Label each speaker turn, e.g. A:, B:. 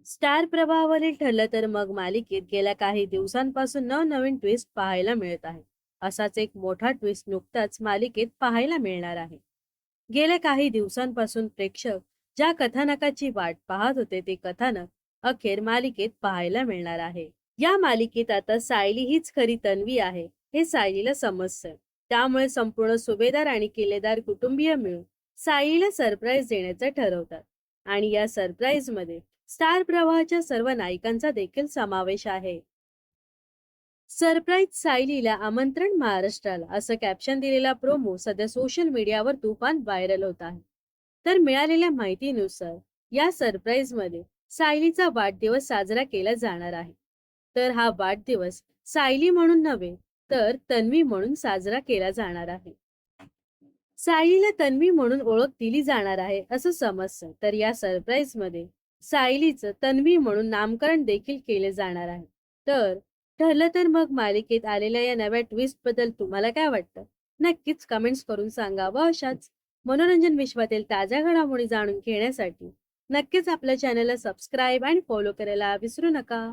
A: Star प्रवाहावरील ठरलं तर मग मालिकेत गेल्या काही दिवसांपासून नवनवीन ट्विस्ट पाहायला मिळत आहे. असाच एक मोठा ट्विस्ट नुकताच मालिकेत पाहायला मिळणार आहे. गेल्या काही दिवसांपासून प्रेक्षक ज्या कथानकाची वाट पाहत होते ते कथानक अखेर मालिकेत पाहायला मिळणार आहे. या मालिकेत आता सायली हीच खरी तन्वी आहे हे सायलीला समजतं. त्यामुळे संपूर्ण सुभेदार आणि किल्लेदार कुटुंबीय मिळून सायलीला सरप्राईज देण्याचं ठरवतात. आणि या सरप्राईज मध्ये स्टार प्रवाहाच्या सर्व नायिकांचा देखील समावेश आहे. सरप्राईज सायलीला आमंत्रण महाराष्ट्राला असं कॅप्शन दिलेला प्रोमो सध्या सोशल मीडियावर तुफान व्हायरल होत आहे. तर मिळालेल्या माहितीनुसार या सरप्राईज मध्ये सायलीचा वाढदिवस साजरा केला जाणार आहे. तर हा वाढदिवस सायली म्हणून नव्हे तर तन्वी म्हणून साजरा केला जाणार आहे. सायलीला तन्वी म्हणून ओळख दिली जाणार आहे असं समजतं. तर या सरप्राईज मध्ये सायलीचं तन्वी म्हणून नामकरण देखील केले जाणार आहे. तर ठरलं तर मग मालिकेत आलेल्या या नव्या ट्विस्ट बद्दल तुम्हाला काय वाटतं? नक्कीच कमेंट्स करून सांगा. व अशाच मनोरंजन विश्वातील ताज्या घडामोडी जाणून घेण्यासाठी नक्कीच आपल्या चॅनलला सबस्क्राईब आणि फॉलो करायला विसरू नका.